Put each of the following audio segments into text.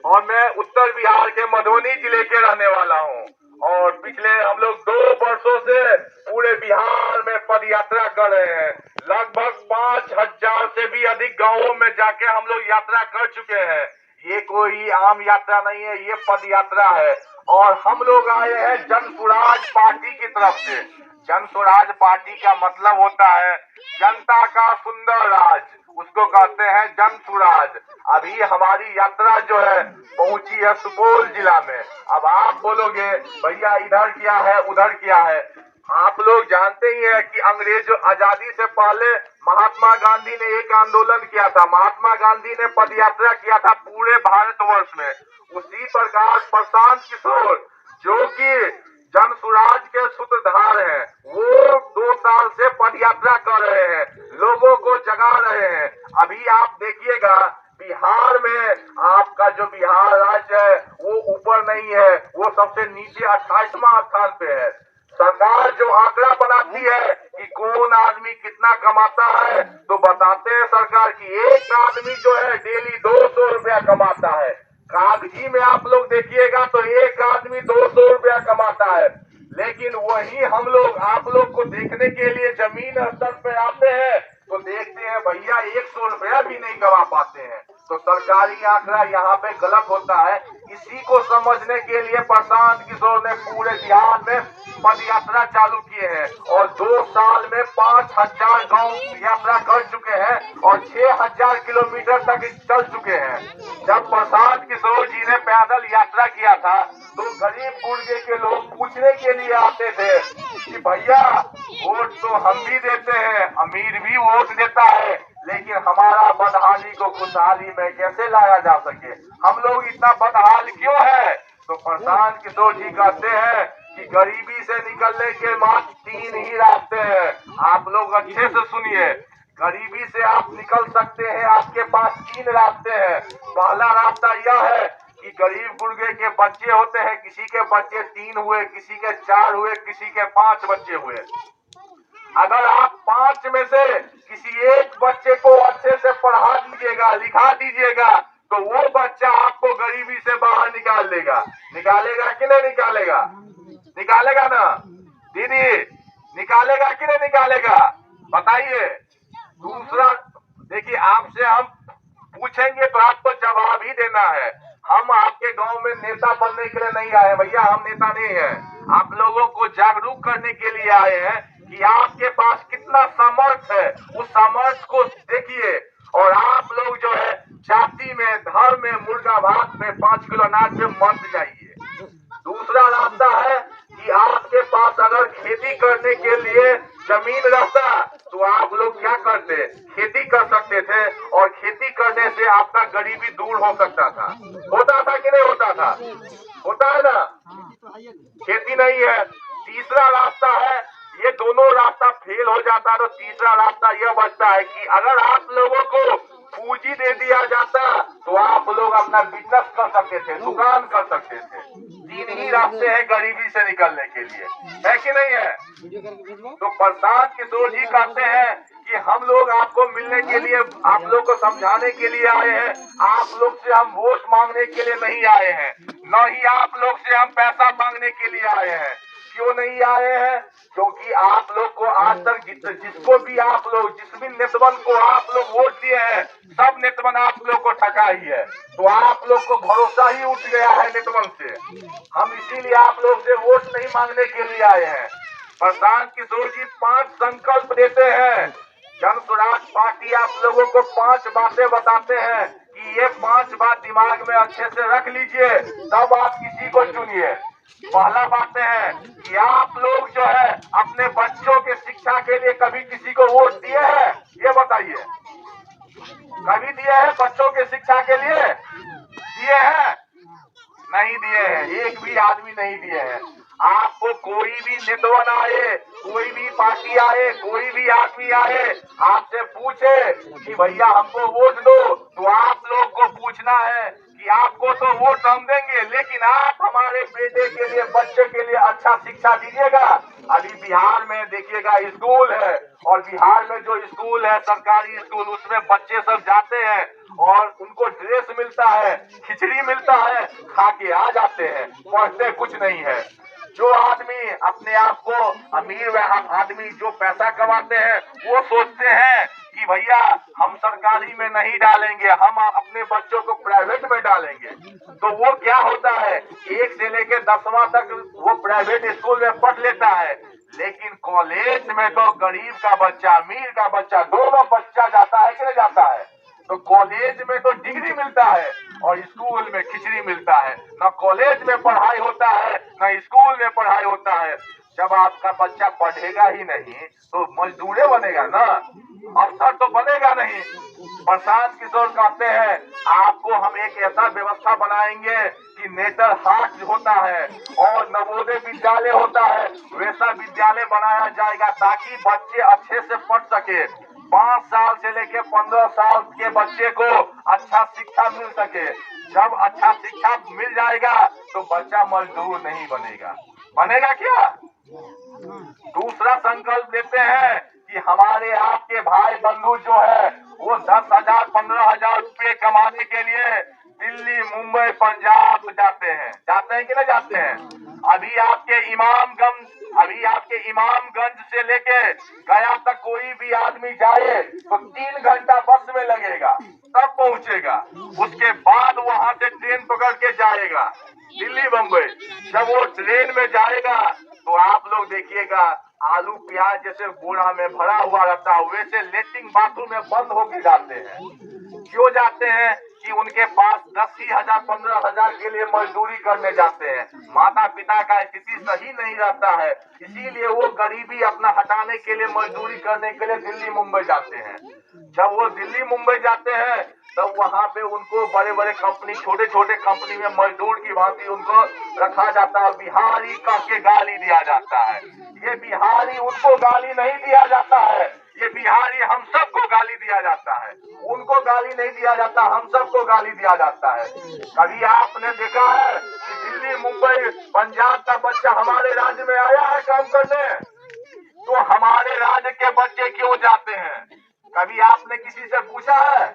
और मैं उत्तर बिहार के मधुबनी जिले के रहने वाला हूँ। और पिछले हम लोग 2 वर्षों से पूरे बिहार में पद यात्रा कर रहे हैं। लगभग 5,000 से भी अधिक गांवों में जाके हम लोग यात्रा कर चुके हैं। ये कोई आम यात्रा नहीं है, ये पद यात्रा है। और हम लोग आए हैं जन स्वराज पार्टी की तरफ से। जन स्वराज पार्टी का मतलब होता है जनता का सुंदर राज, उसको कहते हैं जन स्वराज। अभी हमारी यात्रा जो है पहुंची है सुपौल जिला में। अब आप बोलोगे भैया इधर क्या है उधर क्या है। आप लोग जानते ही हैं कि अंग्रेज आजादी से पहले महात्मा गांधी ने एक आंदोलन किया था। महात्मा गांधी ने पद यात्रा किया था पूरे भारतवर्ष में। उसी प्रकार प्रशांत किशोर जो कि जन स्वराज के सूत्रधार हैं, वो 2 साल से पद यात्रा कर रहे हैं, लोगों को जगा रहे हैं। अभी आप देखिएगा बिहार में आपका जो बिहार राज्य है वो ऊपर नहीं है, वो सबसे नीचे 28वां स्थान पे है। सरकार जो आंकड़ा बनाती है कि कौन आदमी कितना कमाता है, तो बताते हैं सरकार की एक आदमी जो है डेली 200 रुपया कमाता है। कागजी में आप लोग देखिएगा तो एक आदमी 200 रुपया कमाता है। लेकिन वही हम लोग आप लोग को देखने के लिए जमीन स्तर पे आते हैं तो देखते हैं भैया 100 रुपया भी नहीं कमा पाते हैं। तो सरकारी आंकड़ा यहाँ पे गलत होता है। इसी को समझने के लिए प्रशांत किशोर ने पूरे बिहार में पद यात्रा चालू किए हैं और 2 साल में 5,000 गांव यात्रा कर चुके हैं और 6,000 किलोमीटर तक चल चुके हैं। जब प्रशांत किशोर जी ने पैदल यात्रा किया था तो गरीब गुर्गे के लोग पूछने के लिए आते थे कि भैया वोट तो हम भी देते हैं, अमीर भी वोट देता है, लेकिन हमारा बदहाली को खुशहाली में कैसे लाया जा सके, हम लोग इतना बदहाल क्यों है। तो प्रशांत किशोर जी कहते हैं कि गरीबी से निकलने के मात्र 3 ही रास्ते हैं। आप लोग अच्छे से सुनिए, गरीबी से आप निकल सकते हैं, आपके पास 3 रास्ते हैं। पहला रास्ता यह है कि गरीब गुर्गे के बच्चे होते हैं, किसी के बच्चे 3 हुए, किसी के 4 हुए, किसी के 5 बच्चे हुए। अगर आप 5 में से किसी एक बच्चे को अच्छे से पढ़ा दीजिएगा, लिखा दीजिएगा, तो वो बच्चा आपको गरीबी से बाहर निकाल देगा। निकालेगा कि नहीं निकालेगा? निकालेगा ना दीदी? निकालेगा कि नहीं निकालेगा? बताइए। दूसरा देखिए, आपसे हम पूछेंगे तो आपको जवाब ही देना है। हम आपके गांव में नेता बनने के लिए नहीं आए भैया, हम नेता नहीं है। आप लोगों को जागरूक करने के लिए आए हैं कि आपके पास कितना सामर्थ्य है, उस सामर्थ्य को देखिए। और आप लोग जो है जाति में, धर्म में, मुर्गा भात में, 5 किलो अनाज में मत जाइए। दूसरा रास्ता है कि आपके पास अगर खेती करने के लिए जमीन रहता तो आप लोग क्या करते, खेती कर सकते थे और खेती करने से आपका गरीबी दूर हो सकता था। होता था कि नहीं होता था? होता है ना? खेती नहीं है। तीसरा रास्ता है, ये दोनों रास्ता फेल हो जाता है तो तीसरा रास्ता यह बचता है कि अगर आप लोगों को पूंजी दे दिया जाता तो आप लोग अपना बिजनेस कर सकते थे, दुकान कर सकते थे। 3 ही रास्ते हैं गरीबी से निकलने के लिए, है कि नहीं है? तो प्रशांत किशोर जी कहते हैं कि हम लोग आपको मिलने के लिए, आप लोग को समझाने के लिए आए हैं। आप लोग से हम वोट मांगने के लिए नहीं आए हैं, न ही आप लोग से हम पैसा मांगने के लिए आए हैं। क्यों नहीं आए हैं? क्योंकि आप लोग को आज तक जिसको भी आप लोग, जिस भी नेतवन को आप लोग वोट दिए हैं, सब नेतवन आप लोग को ठगा ही है। तो आप लोग को भरोसा ही उठ गया है नेतवन से। हम इसीलिए आप लोग से वोट नहीं मांगने के लिए आए हैं। प्रशांत किशोर जी 5 संकल्प देते हैं। जन स्वराज पार्टी आप लोगों को 5 बातें बताते हैं कि ये 5 बात दिमाग में अच्छे से रख लीजिए, तब आप किसी को चुनिए। पहला बात है कि आप लोग जो है अपने बच्चों के शिक्षा के लिए कभी किसी को वोट दिए हैं? ये बताइए, कभी दिए हैं बच्चों के शिक्षा के लिए? दिए हैं? नहीं दिए हैं, एक भी आदमी नहीं दिए हैं। आपको कोई भी नेतवन आए, कोई भी पार्टी आए, कोई भी आदमी आए, आपसे पूछे कि भैया हमको वोट दो, तो आप लोग को पूछना है कि आपको तो वोट हम देंगे, लेकिन आप हमारे बेटे के लिए, बच्चे के लिए अच्छा शिक्षा दीजिएगा। अभी बिहार में देखिएगा स्कूल है, और बिहार में जो स्कूल है, सरकारी स्कूल, उसमें बच्चे सब जाते हैं और उनको ड्रेस मिलता है, खिचड़ी मिलता है, खा के आ जाते हैं, पढ़ते कुछ नहीं है। जो आदमी अपने आप को अमीर आदमी जो पैसा कमाते हैं, वो सोचते हैं कि भैया हम सरकारी में नहीं डालेंगे, हम अपने बच्चों को प्राइवेट में डालेंगे। तो वो क्या होता है, 1 से लेकर 10वां तक वो प्राइवेट स्कूल में पढ़ लेता है, लेकिन कॉलेज में तो गरीब का बच्चा, अमीर का बच्चा, दोनों बच्चा जाता है कि नहीं जाता है। तो कॉलेज में तो डिग्री मिलता है और स्कूल में खिचड़ी मिलता है। न कॉलेज में पढ़ाई होता है, न स्कूल में पढ़ाई होता है। जब आपका बच्चा पढ़ेगा ही नहीं तो मजदूरे बनेगा ना, अफसर तो बनेगा नहीं। प्रशांत किशोर कहते हैं आपको हम एक ऐसा व्यवस्था बनाएंगे कि नेचर हाट होता है और नवोदय विद्यालय होता है, वैसा विद्यालय बनाया जाएगा ताकि बच्चे अच्छे से पढ़ सके। 5 साल से लेके 15 साल के बच्चे को अच्छा शिक्षा मिल सके। जब अच्छा शिक्षा मिल जाएगा तो बच्चा मजदूर नहीं बनेगा। बनेगा क्या? दूसरा संकल्प लेते हैं कि हमारे आपके भाई बंधु जो है वो 10,000 15,000 रुपए कमाने के लिए दिल्ली, मुंबई, पंजाब जाते हैं कि नहीं जाते हैं? अभी आपके इमामगंज से लेके गया तक कोई भी आदमी जाए तो 3 घंटा बस में लगेगा, तब पहुंचेगा। उसके बाद वहां से ट्रेन पकड़ के जाएगा दिल्ली, मुंबई। जब वो ट्रेन में जाएगा तो आप लोग देखिएगा आलू प्याज जैसे बोरा में भरा हुआ रहता है, वैसे लेटरिन बाथरूम में बंद होके जाते हैं। क्यों जाते हैं? कि उनके पास 10,000 15,000 के लिए मजदूरी करने जाते हैं। माता पिता का स्थिति सही नहीं रहता है, इसीलिए वो गरीबी अपना हटाने के लिए मजदूरी करने के लिए दिल्ली, मुंबई जाते हैं। जब वो दिल्ली, मुंबई जाते हैं तब वहाँ पे उनको बड़े बड़े कंपनी, छोटे छोटे कंपनी में मजदूर की भांति उनको रखा जाता है, बिहारी कह के गाली दिया जाता है। ये बिहारी उनको गाली नहीं दिया जाता है, ये बिहारी हम सबको गाली दिया जाता है। उनको गाली नहीं दिया जाता, हम सबको गाली दिया जाता है। कभी आपने देखा है कि दिल्ली, मुंबई, पंजाब का बच्चा हमारे राज्य में आया है काम करने? तो हमारे राज्य के बच्चे क्यों जाते हैं? कभी आपने किसी से पूछा है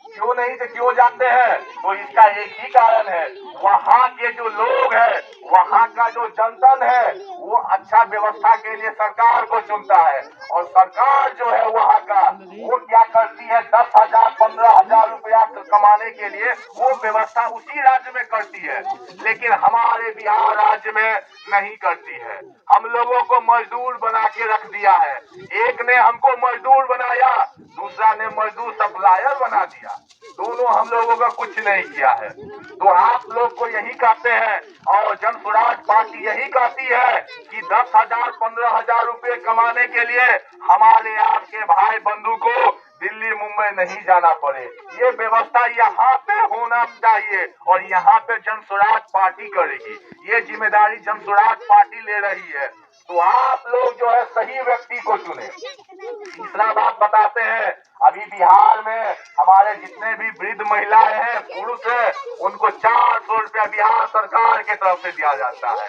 क्यों नहीं से क्यों जाते हैं? तो इसका एक ही कारण है, वहाँ के जो लोग हैं, वहाँ का जो जनता है, वो अच्छा व्यवस्था के लिए सरकार को चुनता है। और सरकार जो है वहाँ का, वो क्या करती है, 10,000 15,000 रुपया कमाने के लिए वो व्यवस्था उसी राज्य में करती है, लेकिन हमारे बिहार राज्य में नहीं करती है। हम लोगों को मजदूर बना के रख दिया है। एक ने हमको मजदूर बनाया, दूसरा ने मजदूर सप्लायर बना दिया। दोनों हम लोगों का कुछ नहीं किया है। तो आप लोग को यही कहते हैं और जन स्वराज पार्टी यही कहती है कि 10,000 15,000 रुपए कमाने के लिए हमारे आपके भाई बंधु को दिल्ली, मुंबई नहीं जाना पड़े। ये व्यवस्था यहाँ पे होना चाहिए और यहाँ पे जन स्वराज पार्टी करेगी। ये जिम्मेदारी जन स्वराज पार्टी ले रही है। तो आप लोग जो है सही व्यक्ति को चुने। तीसरा बात बताते हैं, अभी बिहार में हमारे जितने भी वृद्ध महिलाएं हैं, पुरुष हैं, उनको 400 रुपया बिहार सरकार के तरफ से दिया जाता है।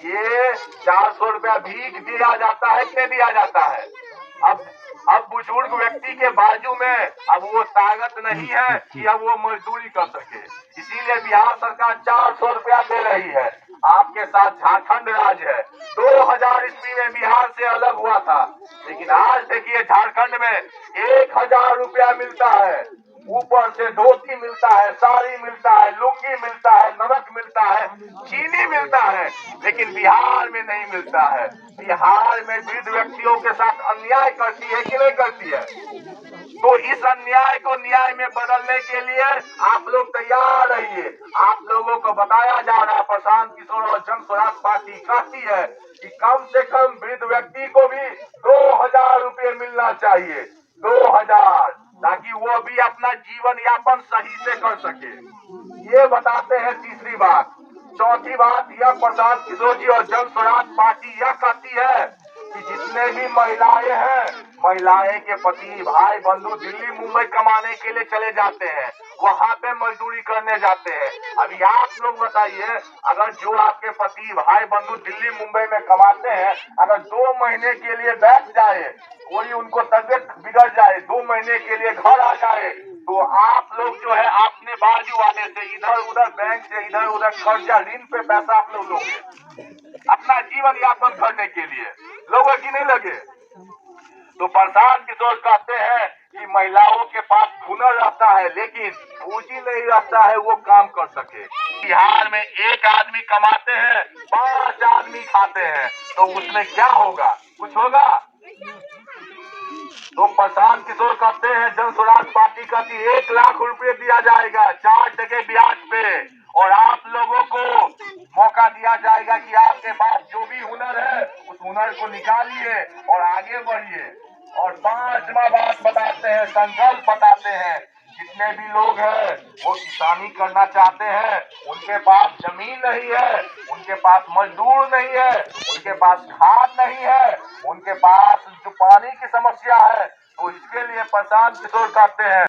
ये 400 रुपया भीख दिया जाता है कि नहीं दिया जाता है? अब बुजुर्ग व्यक्ति के बाजू में अब वो ताकत नहीं है कि अब वो मजदूरी कर सके, इसीलिए बिहार सरकार 400 रुपया दे रही है। आपके साथ झारखंड राज्य है, 2000 ईस्वी में बिहार से अलग हुआ था, लेकिन आज देखिए झारखंड में 1,000 रुपया मिलता है। ऊपर से धोती मिलता है, साड़ी मिलता है, लुंगी मिलता है, नमक मिलता है, चीनी मिलता है, लेकिन बिहार में नहीं मिलता है। बिहार में वृद्ध व्यक्तियों के साथ अन्याय करती है कि नहीं करती है? तो इस अन्याय को न्याय में बदलने के लिए आप लोग तैयार रहिए। आप लोगों को बताया जा रहा है, प्रशांत किशोर और जन स्वराज पार्टी कहती है कि कम से कम वृद्ध व्यक्ति को भी 2,000 रुपये मिलना चाहिए, 2,000, ताकि वो भी अपना जीवन यापन सही से कर सके। ये बताते हैं तीसरी बात। चौथी बात यह प्रशांत किशोर जी और जन स्वराज पार्टी यह कहती है कि जितने भी महिलाएं हैं, महिलाएं के पति भाई बंधु दिल्ली, मुंबई कमाने के लिए चले जाते हैं वहाँ पे मजदूरी करने जाते हैं। अभी आप लोग बताइए, अगर जो आपके पति भाई बंधु दिल्ली मुंबई में कमाते हैं, अगर 2 महीने के लिए बैठ जाए, कोई उनको तबियत बिगड़ जाए, 2 महीने के लिए घर आ जाए, तो आप लोग जो है अपने बाजू वाले से इधर उधर बैंक से इधर उधर कर्जा ऋण पे पैसा आप लोग लोगे अपना जीवन यापन करने के लिए, लोगों की नहीं लगे। तो प्रशांत किशोर कहते हैं कि महिलाओं के पास हुनर रहता है लेकिन पूंजी नहीं रहता है वो काम कर सके। बिहार में एक आदमी कमाते हैं, 5 आदमी खाते हैं, तो उसमें क्या होगा? कुछ होगा? तो प्रशांत किशोर कहते हैं जन स्वराज पार्टी कहती 1 लाख रुपए दिया जाएगा 4% ब्याज पे, और आप लोगों को मौका दिया जाएगा कि आपके पास जो भी हुनर है उस हुनर को निकालिए और आगे बढ़िए। और 5वां बात बताते हैं, संकल्प बताते हैं, जितने भी लोग हैं वो किसानी करना चाहते हैं, उनके पास जमीन नहीं है, उनके पास मजदूर नहीं है, उनके पास खाद नहीं है, उनके पास जो पानी की समस्या है, तो इसके लिए प्रशांत किशोर कहते हैं